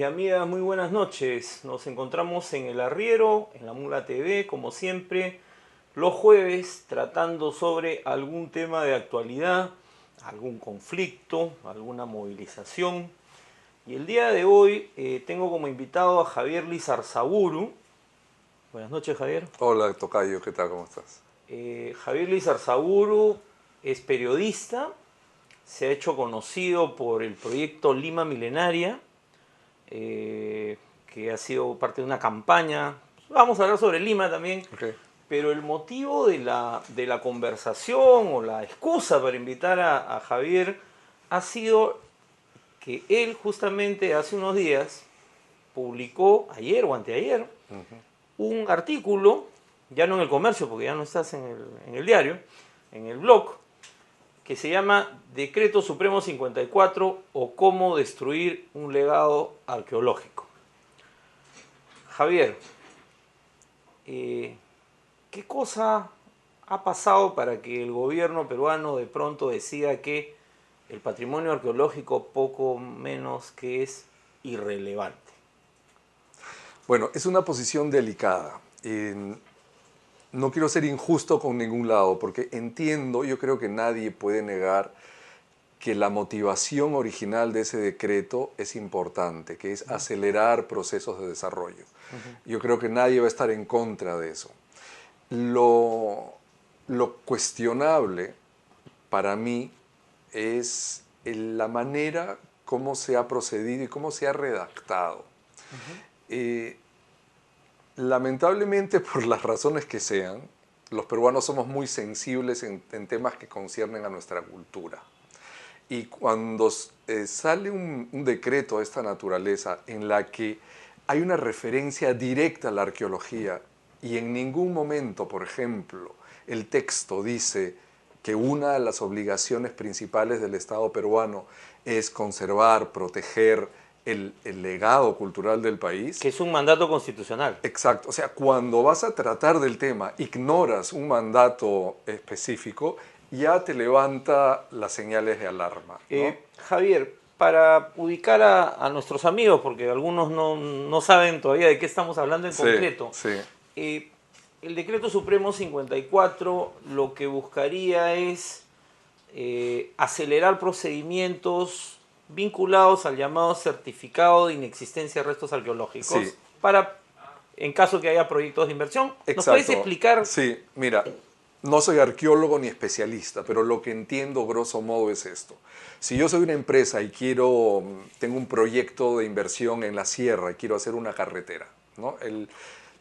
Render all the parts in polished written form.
amigas, muy buenas noches. Nos encontramos en El Arriero, en La Mula TV, como siempre, los jueves, tratando sobre algún tema de actualidad, algún conflicto, alguna movilización. Y el día de hoy tengo como invitado a Javier Lizarzaburu. Buenas noches, Javier. Hola, tocayo, ¿qué tal? ¿Cómo estás? Javier Lizarzaburu es periodista, se ha hecho conocido por el proyecto Lima Milenaria, que ha sido parte de una campaña. Vamos a hablar sobre Lima también, Okay. pero el motivo de la conversación o la excusa para invitar a Javier ha sido que él justamente hace unos días publicó, ayer o anteayer, un artículo, ya no en El Comercio, porque ya no estás en el diario, en el blog, que se llama Decreto Supremo 54 o cómo destruir un legado arqueológico. Javier, ¿qué cosa ha pasado para que el gobierno peruano de pronto decida que el patrimonio arqueológico poco menos que es irrelevante? Bueno, es una posición delicada. No quiero ser injusto con ningún lado, porque entiendo, yo creo que nadie puede negar que la motivación original de ese decreto es importante, que es acelerar procesos de desarrollo. Yo creo que nadie va a estar en contra de eso. Lo cuestionable para mí es la manera cómo se ha procedido y cómo se ha redactado. Eh, Lamentablemente, por las razones que sean, los peruanos somos muy sensibles en temas que conciernen a nuestra cultura. Y cuando sale un decreto de esta naturaleza en la que hay una referencia directa a la arqueología y en ningún momento, por ejemplo, el texto dice que una de las obligaciones principales del Estado peruano es conservar, proteger el legado cultural del país. Que es un mandato constitucional. Exacto, o sea, cuando vas a tratar del tema, ignoras un mandato específico, ya te levanta las señales de alarma, ¿no? Javier, para ubicar a nuestros amigos, porque algunos no saben todavía de qué estamos hablando en Sí, concreto, sí, el Decreto Supremo 54 lo que buscaría es acelerar procedimientos vinculados al llamado certificado de inexistencia de restos arqueológicos sí, para, en caso que haya proyectos de inversión. ¿Nos puedes exacto. explicar? Sí, mira, no soy arqueólogo ni especialista, pero lo que entiendo grosso modo es esto. Si yo soy una empresa y tengo un proyecto de inversión en la sierra y quiero hacer una carretera, ¿no?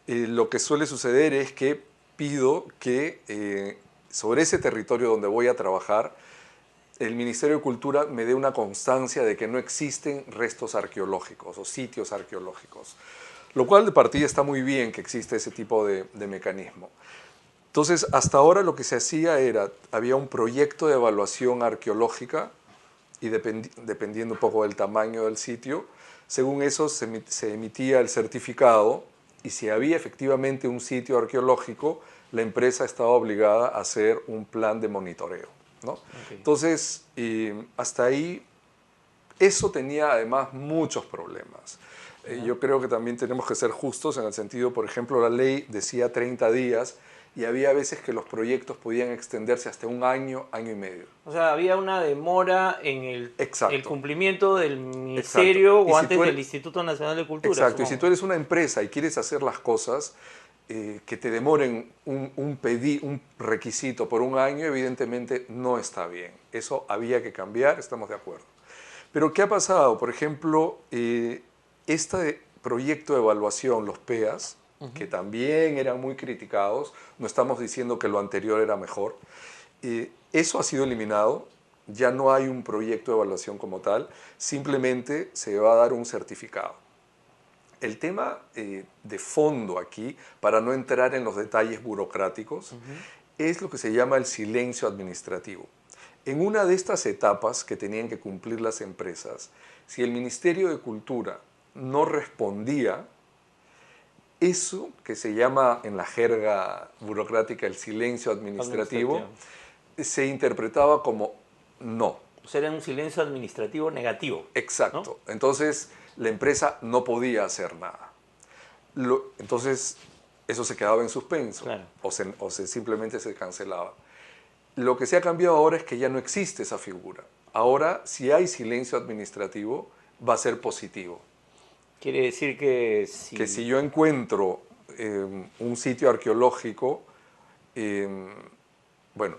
Lo que suele suceder es que pido que sobre ese territorio donde voy a trabajar, el Ministerio de Cultura me dé una constancia de que no existen restos arqueológicos o sitios arqueológicos, lo cual de partida está muy bien que existe ese tipo de mecanismo. Entonces, hasta ahora lo que se hacía había un proyecto de evaluación arqueológica y dependiendo un poco del tamaño del sitio, según eso se emitía el certificado y si había efectivamente un sitio arqueológico, la empresa estaba obligada a hacer un plan de monitoreo, ¿no? Okay. Entonces, hasta ahí, eso tenía además muchos problemas. Yo creo que también tenemos que ser justos en el sentido, por ejemplo, la ley decía 30 días y había veces que los proyectos podían extenderse hasta un año, año y medio. O sea, había una demora en el Exacto, cumplimiento del exacto. ministerio Y o si antes tú eres, del Instituto Nacional de Cultura, exacto, y si supongo. tú eres una empresa y quieres hacer las cosas, que te demoren un requisito por un año, evidentemente no está bien. Eso había que cambiar, estamos de acuerdo. Pero ¿qué ha pasado? Por ejemplo, este proyecto de evaluación, los PEAs, que también eran muy criticados, no estamos diciendo que lo anterior era mejor, eso ha sido eliminado, ya no hay un proyecto de evaluación como tal, simplemente se va a dar un certificado. El tema de fondo aquí, para no entrar en los detalles burocráticos, es lo que se llama el silencio administrativo. En una de estas etapas que tenían que cumplir las empresas, si el Ministerio de Cultura no respondía, eso que se llama en la jerga burocrática el silencio administrativo, se interpretaba como no. O sea, era un silencio administrativo negativo, ¿no? Exacto. Entonces, la empresa no podía hacer nada. Entonces, eso se quedaba en suspenso, Claro. simplemente se cancelaba. Lo que se ha cambiado ahora es que ya no existe esa figura. Ahora, si hay silencio administrativo, va a ser positivo. Quiere decir que Que si yo encuentro un sitio arqueológico, bueno,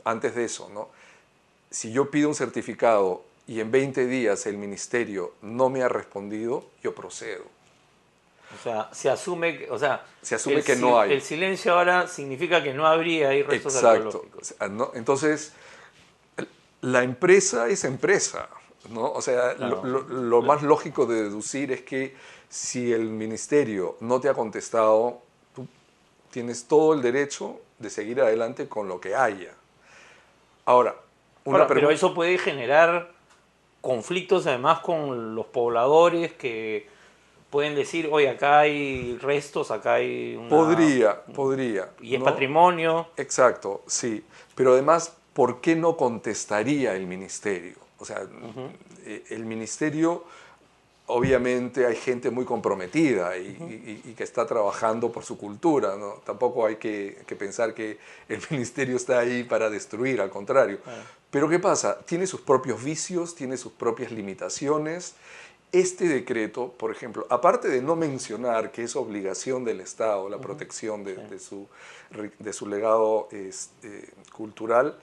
antes de eso, ¿no? Si yo pido un certificado y en 20 días el ministerio no me ha respondido, yo procedo. O sea, se asume, Se asume que no hay. El silencio ahora significa que no habría ahí restos Exacto. arqueológicos. O sea, ¿no? Entonces, la empresa es empresa, ¿no? O sea, Claro. lo más lógico de deducir es que si el ministerio no te ha contestado, tú tienes todo el derecho de seguir adelante con lo que haya. Ahora, una Ahora, pero pregunta. eso puede generar conflictos además con los pobladores que pueden decir, oye, acá hay restos, acá hay Podría, y es ¿no? patrimonio. Exacto, sí. Pero además, ¿por qué no contestaría el ministerio? O sea, el ministerio, obviamente hay gente muy comprometida y que está trabajando por su cultura, ¿no? Tampoco hay que pensar que el ministerio está ahí para destruir, al contrario. Claro. Pero ¿qué pasa? Tiene sus propios vicios, tiene sus propias limitaciones. Este decreto, por ejemplo, aparte de no mencionar que es obligación del Estado la protección de su legado cultural,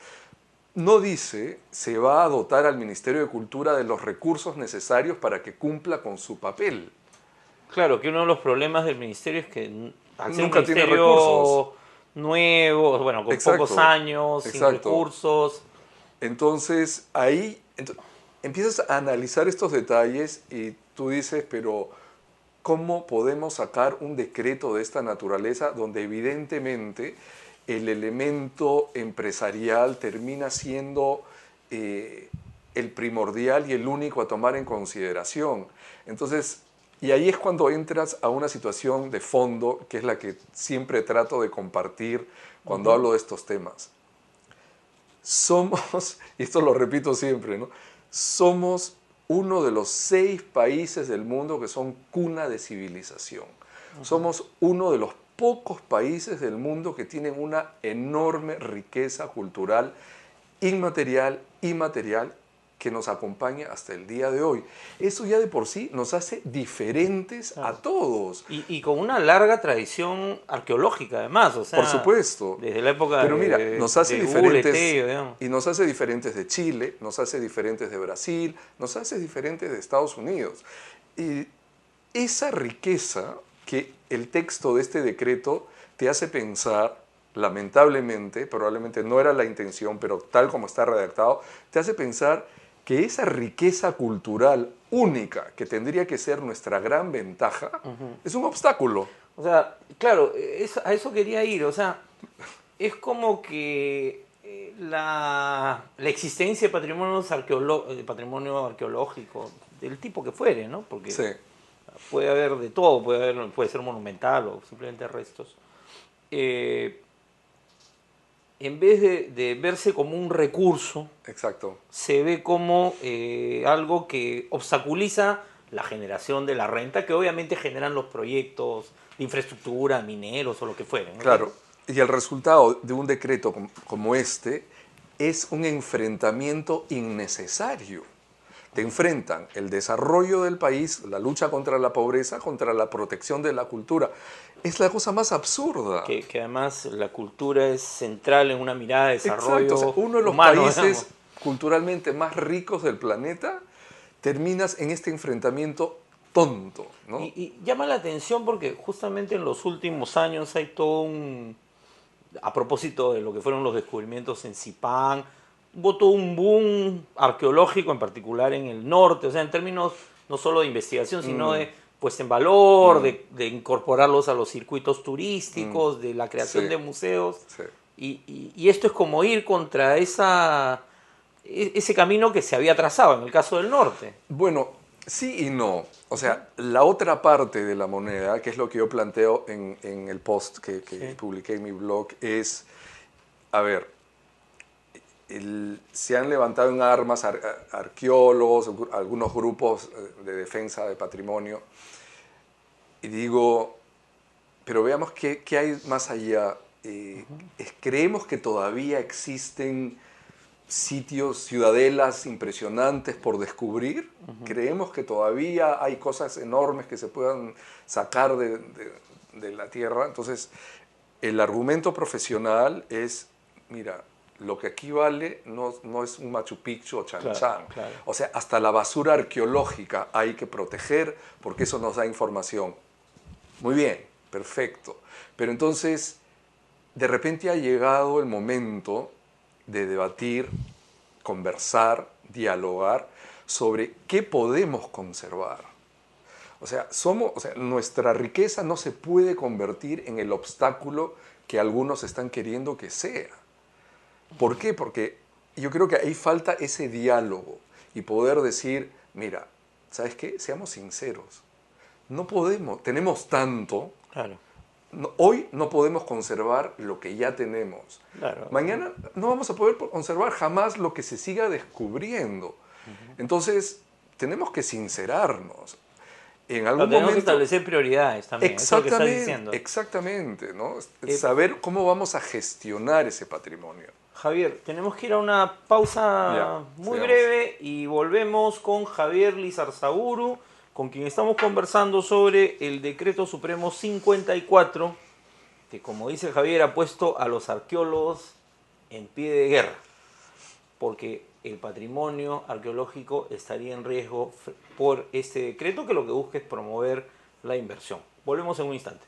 no dice se va a dotar al Ministerio de Cultura de los recursos necesarios para que cumpla con su papel. Claro, que uno de los problemas del ministerio es que al ser un Nunca tiene recursos. ministerio nuevo, bueno, con pocos Exacto, años, sin exacto. recursos. Entonces ahí empiezas a analizar estos detalles y tú dices, pero ¿cómo podemos sacar un decreto de esta naturaleza donde evidentemente el elemento empresarial termina siendo el primordial y el único a tomar en consideración? Entonces, y ahí es cuando entras a una situación de fondo, que es la que siempre trato de compartir cuando hablo de estos temas. Somos, y esto lo repito siempre, ¿no? Somos uno de los 6 países del mundo que son cuna de civilización. Somos uno de los pocos países del mundo que tienen una enorme riqueza cultural inmaterial y material que nos acompaña hasta el día de hoy. Eso ya de por sí nos hace diferentes Claro. a todos. Y con una larga tradición arqueológica además, o sea, Por supuesto. desde la época Pero mira, nos hace de diferentes, Tello, digamos. y nos hace diferentes de Chile, nos hace diferentes de Brasil, nos hace diferentes de Estados Unidos. Y esa riqueza que el texto de este decreto te hace pensar, lamentablemente, probablemente no era la intención, pero tal como está redactado, te hace pensar que esa riqueza cultural única, que tendría que ser nuestra gran ventaja, es un obstáculo. O sea, claro, a eso quería ir, o sea, es como que la existencia de patrimonio arqueológico, del tipo que fuere, ¿no? Porque Sí, puede haber de todo, puede ser monumental o simplemente restos. En vez de verse como un recurso, exacto. se ve como algo que obstaculiza la generación de la renta, que obviamente generan los proyectos de infraestructura, mineros o lo que fueren, ¿no? Claro, y el resultado de un decreto como este es un enfrentamiento innecesario. Te enfrentan el desarrollo del país, la lucha contra la pobreza, contra la protección de la cultura. Es la cosa más absurda. Que además la cultura es central en una mirada de Exacto, o sea, desarrollo uno de los humano, países digamos. culturalmente más ricos del planeta, terminas en este enfrentamiento tonto, ¿no? Y llama la atención porque justamente en los últimos años hay todo un... A propósito de lo que fueron los descubrimientos en Zipán, hubo todo un boom arqueológico, en particular en el norte, o sea, en términos no solo de investigación, sino de puesta en valor, de incorporarlos a los circuitos turísticos, de la creación Sí, de museos. sí. Y esto es como ir contra ese camino que se había trazado en el caso del norte. Bueno, sí y no. O sea, la otra parte de la moneda, que es lo que yo planteo en el post que Sí. publiqué en mi blog, es, a ver, se han levantado en armas arqueólogos, algunos grupos de defensa de patrimonio, y digo, pero veamos qué hay más allá. Creemos que todavía existen sitios, ciudadelas impresionantes por descubrir. Creemos que todavía hay cosas enormes que se puedan sacar de la tierra. Entonces, el argumento profesional es, mira, lo que aquí vale no es un Machu Picchu o Chan Chan. Claro. O sea, hasta la basura arqueológica hay que proteger porque eso nos da información. Muy bien, perfecto. Pero entonces, de repente ha llegado el momento de debatir, conversar, dialogar sobre qué podemos conservar. O sea, nuestra riqueza no se puede convertir en el obstáculo que algunos están queriendo que sea. ¿Por qué? Porque yo creo que ahí falta ese diálogo y poder decir, mira, ¿sabes qué? Seamos sinceros. No podemos, tenemos tanto. Claro. Hoy no podemos conservar lo que ya tenemos. Claro. Mañana no vamos a poder conservar jamás lo que se siga descubriendo. Entonces, tenemos que sincerarnos. En algún Tenemos momento, que establecer prioridades también. exactamente, eso que estás diciendo. exactamente, ¿no? Saber cómo vamos a gestionar ese patrimonio. Javier, tenemos que ir a una pausa muy breve y volvemos con Javier Lizarzaburu, con quien estamos conversando sobre el Decreto Supremo 54, que como dice Javier ha puesto a los arqueólogos en pie de guerra, porque el patrimonio arqueológico estaría en riesgo por este decreto que lo que busca es promover la inversión. Volvemos en un instante.